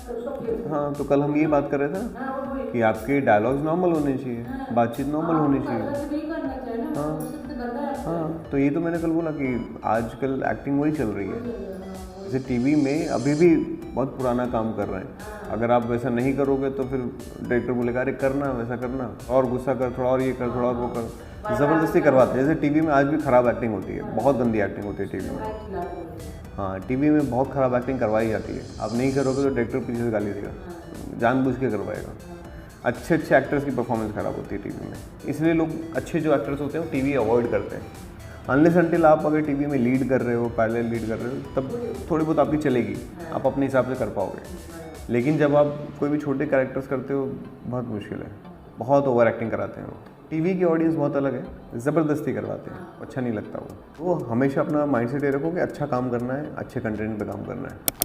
हाँ, तो कल हम ये बात कर रहे थे ना कि आपके डायलॉग्स नॉर्मल होने चाहिए, बातचीत नॉर्मल होनी चाहिए। हाँ हाँ, तो ये तो मैंने कल बोला कि आजकल एक्टिंग वही चल रही है। जैसे टीवी में अभी भी बहुत पुराना काम कर रहे हैं, अगर आप वैसा नहीं करोगे तो फिर डायरेक्टर बोलेगा अरे करना वैसा करना, और गुस्सा कर, थोड़ा और ये कर, थोड़ा और वो कर, ज़बरदस्ती करवाते हैं। जैसे टीवी में आज भी ख़राब एक्टिंग होती है, बहुत गंदी एक्टिंग होती है टीवी में। हाँ, टीवी में बहुत ख़राब एक्टिंग करवाई जाती है, आप नहीं करोगे तो डायरेक्टर पीछे से गाली देगा, जानबूझ के करवाएगा। अच्छे एक्टर्स की परफॉर्मेंस ख़राब होती है टीवी में, इसलिए लोग अच्छे जो एक्टर्स होते हैं वो टीवी अवॉइड करते हैं। अनलेस अनटिल आप अगर टीवी में लीड कर रहे हो, पहले लीड कर रहे हो, तब थोड़ी बहुत आपकी चलेगी, आप अपने हिसाब से कर पाओगे। लेकिन जब आप कोई भी छोटे कैरेक्टर्स करते हो, बहुत मुश्किल है, बहुत ओवर एक्टिंग कराते हैं वो। टीवी की ऑडियंस बहुत अलग है, ज़बरदस्ती करवाते हैं, अच्छा नहीं लगता वो। तो हमेशा अपना माइंडसेट ये रखो कि अच्छा काम करना है, अच्छे कंटेंट पे काम करना है।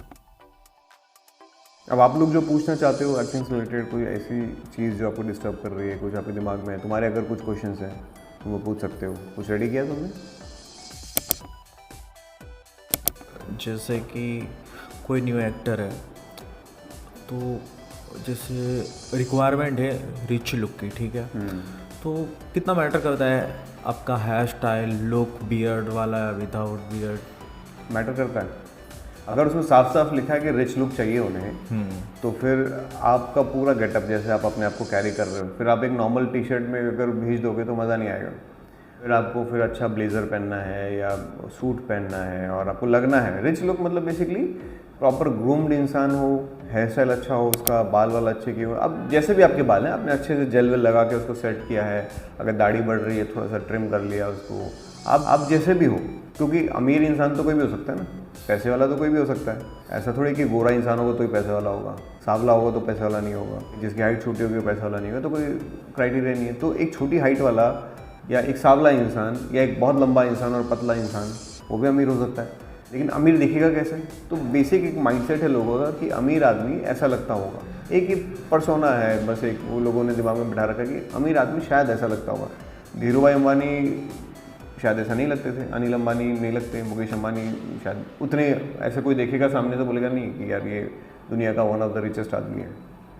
अब आप लोग जो पूछना चाहते हो एक्टिंग से रिलेटेड, कोई ऐसी चीज़ जो आपको डिस्टर्ब कर रही है, कुछ आपके दिमाग में है, तुम्हारे अगर कुछ क्वेश्चंस हैं तो वो पूछ सकते हो। कुछ रेडी किया तुमने? जैसे कि कोई न्यू एक्टर है तो जैसे रिक्वायरमेंट है रिच लुक की, ठीक है, तो कितना मैटर करता है आपका हेयर स्टाइल, लुक, बियर्ड वाला विदाउट बियर्ड? मैटर करता है। अगर उसमें साफ साफ लिखा है कि रिच लुक चाहिए उन्हें, तो फिर आपका पूरा गेटअप, जैसे आप अपने आप को कैरी कर रहे हो, फिर आप एक नॉर्मल टी शर्ट में अगर भेज दोगे तो मज़ा नहीं आएगा। फिर आपको फिर अच्छा ब्लेज़र पहनना है या सूट पहनना है और आपको लगना है रिच लुक। मतलब बेसिकली प्रॉपर ग्रूम्ड इंसान हो, हेयर स्टाइल अच्छा हो उसका, बाल वाल अच्छे किए हो। अब जैसे भी आपके बाल हैं, आपने अच्छे से जेल वेल लगा के उसको सेट किया है, अगर दाढ़ी बढ़ रही है थोड़ा सा ट्रिम कर लिया उसको, आप जैसे भी हो, क्योंकि अमीर इंसान तो कोई भी हो सकता है ना, पैसे वाला तो कोई भी हो सकता है। ऐसा थोड़ी कि गोरा इंसान होगा तो ही पैसे वाला होगा, सांवला होगा तो पैसे वाला नहीं होगा, जिसकी हाइट छोटी होगी वो पैसे वाला नहीं होगा, तो कोई क्राइटेरिया नहीं है। तो एक छोटी हाइट वाला या एक सांवला इंसान या एक बहुत लंबा इंसान और पतला इंसान, वो भी अमीर हो सकता है। लेकिन अमीर दिखेगा कैसे? तो बेसिक एक माइंडसेट है लोगों का कि अमीर आदमी ऐसा लगता होगा। एक ही पर्सोना है, बस एक वो लोगों ने दिमाग में बिठा रखा कि अमीर आदमी शायद ऐसा लगता होगा। धीरू भाई अंबानी शायद ऐसा नहीं लगते थे, अनिल अंबानी नहीं लगते, मुकेश अंबानी शायद उतने, ऐसे कोई देखेगा सामने तो बोलेगा नहीं कि यार ये दुनिया का वन ऑफ द रिचेस्ट आदमी है।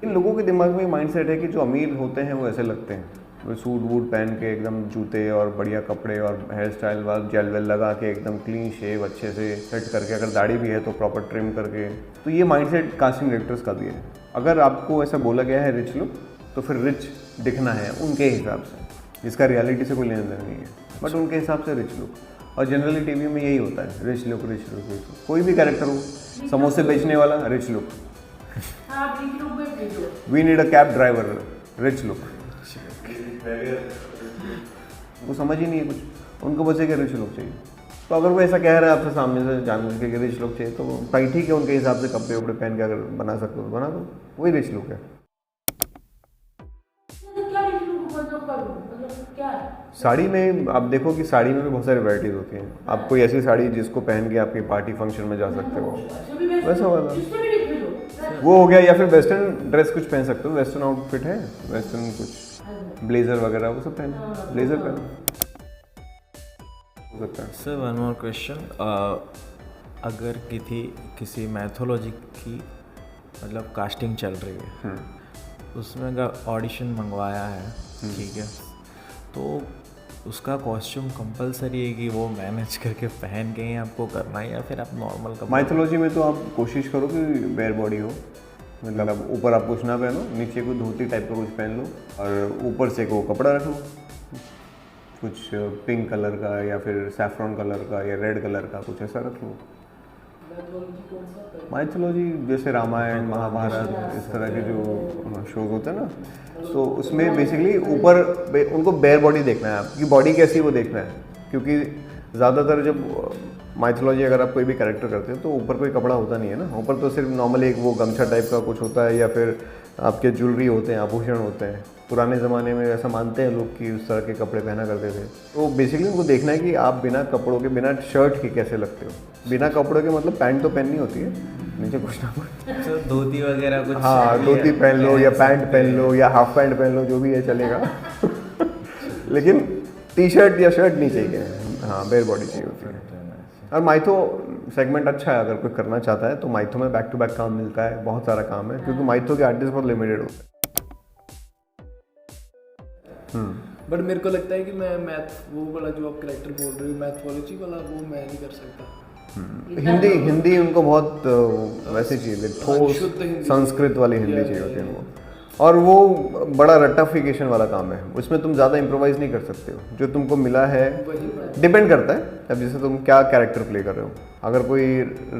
इन लोगों के दिमाग में माइंडसेट है कि जो अमीर होते हैं वो ऐसे लगते हैं, वो सूट वूट पहन के एकदम, जूते और बढ़िया कपड़े और हेयर स्टाइल वाल जेल वेल लगा के एकदम क्लीन शेव अच्छे से सेट करके, अगर दाढ़ी भी है तो प्रॉपर ट्रिम करके। तो ये माइंडसेट कास्टिंग डायरेक्टर्स का भी है। अगर आपको ऐसा बोला गया है रिच लुक, तो फिर रिच दिखना है उनके हिसाब से, जिसका रियलिटी से कोई लेना देना नहीं है, बट उनके हिसाब से रिच लुक। और जनरली टीवी में यही होता है, rich look rich look rich look. कोई भी कैरेक्टर हो, समोसे बेचने वाला rich look, we need a cab driver rich look. वो समझ ही नहीं है कुछ, उनको बस एक रिच लुक चाहिए। तो अगर वो ऐसा कह रहा है आपसे सामने से जानबूझ के रिच लुक चाहिए, तो भाई ठीक है, उनके हिसाब से कपड़े वपड़े पहन के अगर बना सकते हो तो बना दो, वही रिच लुक है। साड़ी में आप देखो कि साड़ी में भी बहुत सारी वैराइटीज़ होती हैं। आप कोई ऐसी साड़ी जिसको पहन के आपकी पार्टी फंक्शन में जा सकते हो, वैसा वाला वो हो गया। या फिर वेस्टर्न ड्रेस कुछ पहन सकते हो, वेस्टर्न आउटफिट है, वेस्टर्न कुछ ब्लेजर वगैरह वो सब पहनो, ब्लेजर पहनो हो सकता है। सर वन मोर क्वेश्चन, अगर किसी मैथोलॉजी की मतलब कास्टिंग चल रही है, उसमें अगर ऑडिशन मंगवाया है, ठीक है, तो उसका कॉस्ट्यूम कंपलसरी है कि वो मैनेज करके पहन के ही आपको करना है, या फिर आप नॉर्मल कपड़ा? माइथोलॉजी में तो आप कोशिश करो कि बेयर बॉडी हो, मतलब ऊपर आप कुछ ना पहनो, नीचे कोई धोती टाइप का कुछ पहन लो और ऊपर से को कपड़ा रख लो, कुछ पिंक कलर का या फिर सैफ्रॉन कलर का या रेड कलर का, कुछ ऐसा रख लो। माइथोलॉजी जैसे रामायण, महाभारत, इस तरह के जो शोज होते हैं ना, तो उसमें बेसिकली ऊपर उनको बेयर बॉडी देखना है, आपकी बॉडी कैसी है वो देखना है। क्योंकि ज़्यादातर जब माइथोलॉजी अगर आप कोई भी कैरेक्टर करते हो तो ऊपर कोई कपड़ा होता नहीं है ना, ऊपर तो सिर्फ नॉर्मली एक वो गमछा टाइप का कुछ होता है, या फिर आपके ज्वेलरी होते हैं, आभूषण होते हैं। पुराने ज़माने में ऐसा मानते हैं लोग कि उस तरह के कपड़े पहना करते थे। तो बेसिकली उनको देखना है कि आप बिना कपड़ों के, बिना शर्ट के कैसे लगते हो। बिना कपड़ों के मतलब पैंट तो पहननी होती है, नीचे कुछ ना कुछ धोती वगैरह कुछ, हाँ धोती पहन लो या पैंट पहन लो या हाफ पैंट पहन लो, जो भी है चलेगा लेकिन टी शर्ट या शर्ट नहीं चाहिए, हाँ बेयर बॉडी चाहिए होती है। और माइथो सेगमेंट अच्छा है, अगर कोई करना चाहता है तो माइथो में बैक टू बैक काम मिलता है, बहुत सारा काम है, क्योंकि माइथो के आर्टिस्ट बहुत लिमिटेड होते हैं। बट मेरे को लगता है कि मैं मैथ वो वाला जो आप कैरेक्टर बोल रहे हो मैथोलॉजी वाला वो मैं नहीं कर सकता। हिंदी उनको बहुत वैसी चाहिए, ठोस शुद्ध हिंदी संस्कृत वाली हिंदी चाहिए होती है उनको, और वो बड़ा रट्टाफिकेशन वाला काम है, उसमें तुम ज़्यादा इम्प्रोवाइज़ नहीं कर सकते हो, जो तुमको मिला है डिपेंड करता है। अब जैसे तुम क्या कैरेक्टर प्ले कर रहे हो, अगर कोई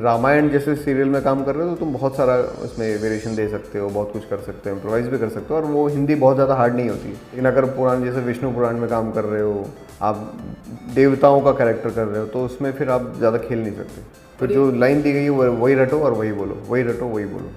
रामायण जैसे सीरियल में काम कर रहे हो तो तुम बहुत सारा उसमें वेरिएशन दे सकते हो, बहुत कुछ कर सकते हो, इम्प्रोवाइज़ भी कर सकते हो, और वो हिंदी बहुत ज़्यादा हार्ड नहीं होती है। लेकिन अगर पुराण जैसे विष्णु पुराण में काम कर रहे हो, आप देवताओं का कैरेक्टर कर रहे हो, तो उसमें फिर आप ज़्यादा खेल नहीं सकते। तो जो लाइन दी गई है वही रटो और वही बोलो, वही रटो वही बोलो।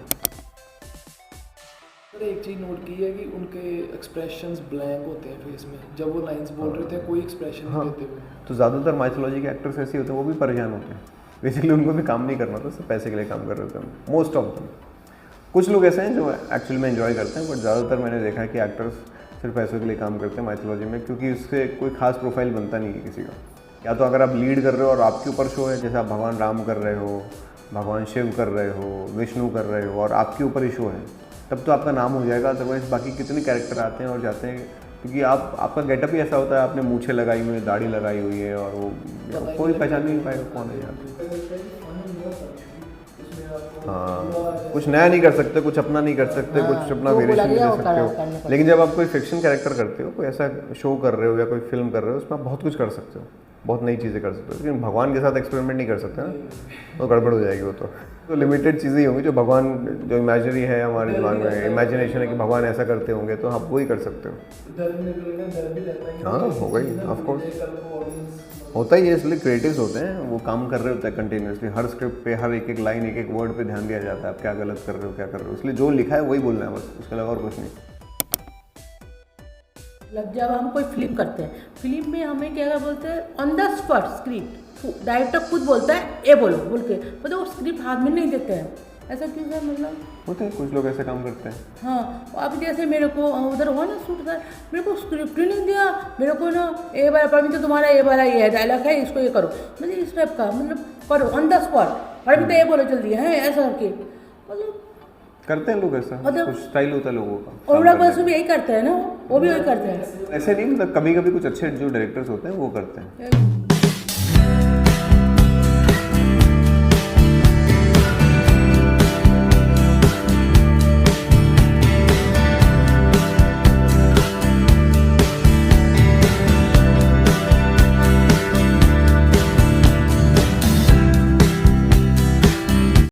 एक चीज़ नोट की है कि उनके एक्सप्रेशंस ब्लैंक होते हैं फेस में, जब वो लाइंस बोल रहे थे कोई एक्सप्रेशन नहीं देते हुए। तो ज़्यादातर माइथोलॉजी के एक्टर्स ऐसे होते हैं, वो भी परेशान होते हैं, बेसिकली उनको भी काम नहीं करना था, सिर्फ पैसे के लिए काम कर रहे होते हैं मोस्ट ऑफ दम। कुछ लोग ऐसे हैं जो एक्चुअली में एंजॉय करते हैं, बट ज़्यादातर मैंने देखा है कि एक्टर्स सिर्फ पैसों के लिए काम करते हैं माइथोलॉजी में, क्योंकि उससे कोई खास प्रोफाइल बनता नहीं है किसी का। या तो अगर आप लीड कर रहे हो और आपके ऊपर शो है, जैसे आप भगवान राम कर रहे हो, भगवान शिव कर रहे हो, विष्णु कर रहे हो, और आपके ऊपर ही शो है, तब तो आपका नाम हो जाएगा। अदरवाइज बाकी कितने कैरेक्टर आते हैं और जाते हैं, क्योंकि आपका गेटअप ही ऐसा होता है, आपने मूछें लगाई हुई है, दाढ़ी लगाई हुई है, और वो कोई पहचान नहीं पाएगा कौन है यार। हाँ, कुछ नया नहीं कर सकते, कुछ अपना नहीं कर सकते, कुछ अपना वेरिएशन नहीं दे सकते हो। लेकिन जब आप कोई फिक्शन कैरेक्टर करते हो, कोई ऐसा शो कर रहे हो या कोई फिल्म कर रहे हो, उसमें आप बहुत कुछ कर सकते हो, बहुत नई चीज़ें कर सकते हो। लेकिन भगवान के साथ एक्सपेरिमेंट नहीं कर सकते ना, तो गड़बड़ हो जाएगी वो तो लिमिटेड चीज़ें ही होंगी। जो भगवान जो इमेजिनरी है हमारे दिमाग में, इमेजिनेशन है कि भगवान ऐसा करते होंगे, तो आप वही कर सकते हो। हाँ, हो गई, ऑफकोर्स होता ही है, इसलिए क्रिएटिव्स होते हैं, वो काम कर रहे होते हैं कंटिन्यूसली, हर स्क्रिप्ट पे, हर एक एक लाइन, एक एक वर्ड पे ध्यान दिया जाता है, आप क्या गलत कर रहे हो, क्या कर रहे हो, इसलिए जो लिखा है वही बोलना है बस, उसके अलावा और कुछ नहीं। जब हम कोई फिल्म करते हैं, फिल्म में हमें क्या बोलते हैं, on the spot script director खुद बोलता है ये बोलो बोल के, मतलब वो स्क्रिप्ट हाथ में नहीं देते हैं। ऐसा क्यों सर? मतलब होते हैं कुछ लोग ऐसे काम करते हैं। हाँ, अब जैसे मेरे को उधर हुआ ना शूट सर, मेरे को स्क्रिप्ट ही नहीं दिया, मेरे को ना ये वाला परमिता तुम्हारा ये वाला ये डायलॉग है, इसको ये करो, मतलब इस टाइप का, मतलब करो ऑन द स्पॉट, परमिता ये बोलो जल्दी है, ऐसा करके मतलब करते हैं लोग ऐसा, मतलब कुछ स्टाइल होता है लोगों का। और बड़ा बस भी यही करते हैं ना, वो भी वही करते हैं। ऐसे नहीं, मतलब कभी कभी कुछ अच्छे जो डायरेक्टर्स होते हैं वो करते हैं।